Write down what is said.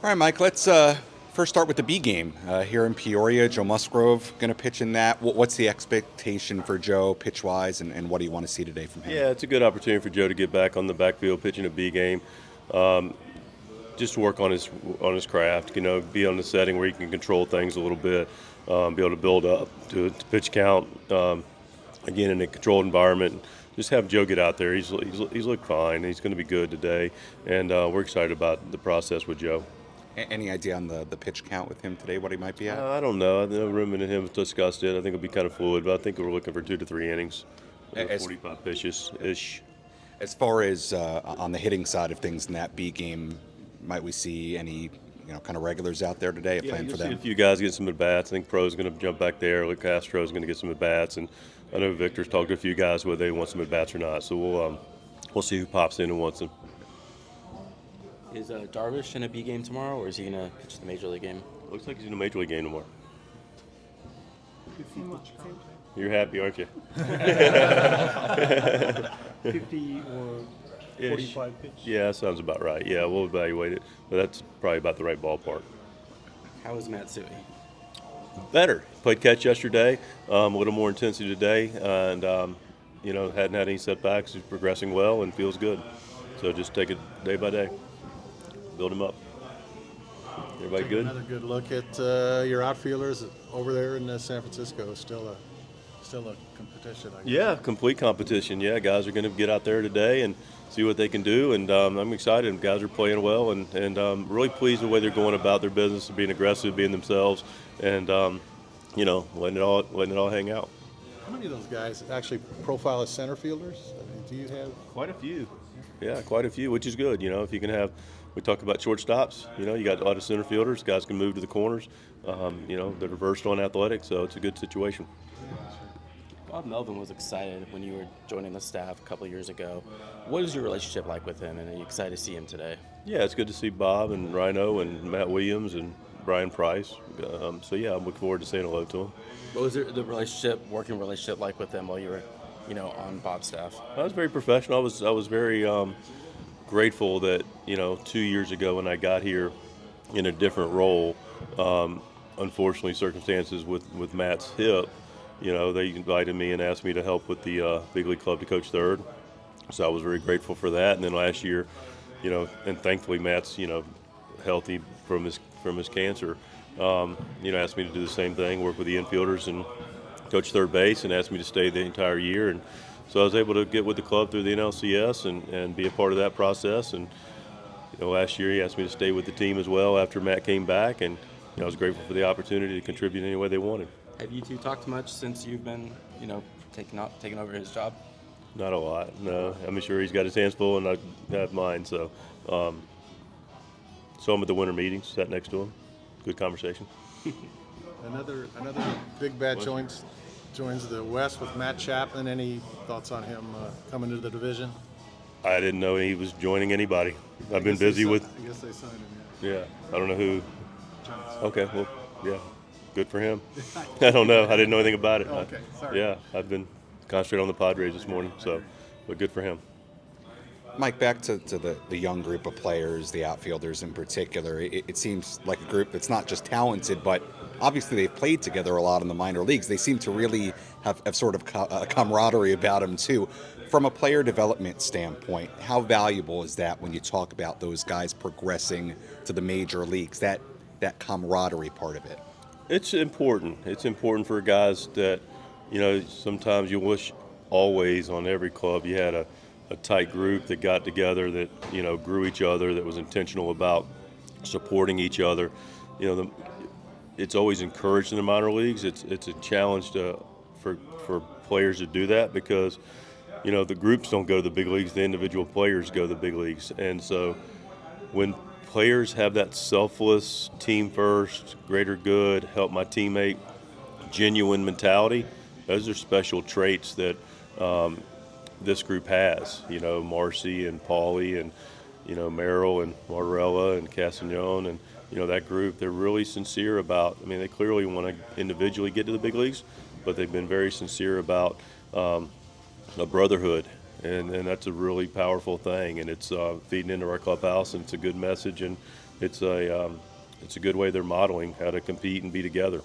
All right, Mike, let's first start with the B game here in Peoria. Joe Musgrove going to pitch in that. What's the expectation for Joe pitch-wise, and what do you want to see today from him? Yeah, it's a good opportunity for Joe to get back on the backfield pitching a B game. Just work on his craft. Be on the setting where he can control things a little bit, be able to build up to pitch count. Again, in a controlled environment. Just have Joe get out there. He's looked fine. He's going to be good today, and we're excited about the process with Joe. Any idea on the pitch count with him today, what he might be at? I don't know. I know Ruben and him have discussed it. I think it'll be kind of fluid, but I think we're looking for 2 to 3 innings, As, 45 pitches ish. as far as on the hitting side of things in that B game, might we see any kind of regulars out there today playing for See them? a few guys get some at bats. I think Pro's going to jump back there. Luke Castro's going to get some at bats, and I know Victor's talked to a few guys whether they want some at bats or not. So we'll see who pops in and wants them. Is Darvish in a B game tomorrow, or is he going to pitch the Major League game? Looks like he's in a major league game tomorrow. You're happy, aren't you? 50 or 45 pitch. Yeah, that sounds about right. Yeah, we'll evaluate it, but that's probably about the right ballpark. How is Matsui? Better. Played catch yesterday, a little more intensity today, and hadn't had any setbacks. He's progressing well and feels good. So just take it day by day, build him up. Everybody good? Another good look at your outfielders over there in San Francisco. Still a competition, I guess. Yeah, complete competition. Yeah, guys are going to get out there today and see what they can do, and I'm excited. Guys are playing well, and really pleased with the way they're going about their business, being aggressive, being themselves, and letting it all hang out. How many of those guys actually profile as center fielders? I mean, do you have Quite a few. Yeah, quite a few, which is good. If you can have, we talk about shortstops. You got a lot of center fielders. Guys can move to the corners. They're versatile and athletic, so it's a good situation. Bob Melvin was excited when you were joining the staff a couple of years ago. What is your relationship like with him, and are you excited to see him today? Yeah, it's good to see Bob and Rhino and Matt Williams and Brian Price. I'm looking forward to saying hello to him. What was the working relationship like with them while you were, on Bob's staff? I was very professional. I was very grateful that 2 years ago when I got here in a different role, unfortunately circumstances with Matt's hip, they invited me and asked me to help with the big league club to coach third. So I was very grateful for that. And then last year, and thankfully Matt's healthy from his cancer. Asked me to do the same thing, work with the infielders and coach third base, and asked me to stay the entire year. And so I was able to get with the club through the NLCS and be a part of that process. And last year he asked me to stay with the team as well after Matt came back, and I was grateful for the opportunity to contribute any way they wanted. Have you two talked much since you've been, taking over his job? Not a lot, no. I'm sure he's got his hands full, and I have mine. So, saw him at the winter meetings, sat next to him. Good conversation. another big bat joins the West with Matt Chapman? Any thoughts on him coming to the division? I didn't know he was joining anybody. I've been busy with. I guess they signed him. Yeah, I don't know who. Okay, well, yeah, good for him. I don't know. I didn't know anything about it. Okay, sorry. Yeah, I've been concentrating on the Padres this morning, but good for him. Mike, back to the young group of players, the outfielders in particular, it seems like a group that's not just talented, but obviously they've played together a lot in the minor leagues. They seem to really have sort of a camaraderie about them, too. From a player development standpoint, how valuable is that when you talk about those guys progressing to the major leagues, that camaraderie part of it? It's important. It's important for guys that, sometimes you wish always on every club you had a tight group that got together, that, grew each other, that was intentional about supporting each other. It's always encouraged in the minor leagues. It's a challenge for players to do that because, the groups don't go to the big leagues, the individual players go to the big leagues. And so when players have that selfless, team first, greater good, help my teammate, genuine mentality, those are special traits that this group has. Marcy and Paulie and, Merrill and Martorella and Castagnone and, that group, they're really sincere about, they clearly want to individually get to the big leagues, but they've been very sincere about a brotherhood, and that's a really powerful thing, and it's feeding into our clubhouse, and it's a good message, and it's a good way they're modeling how to compete and be together.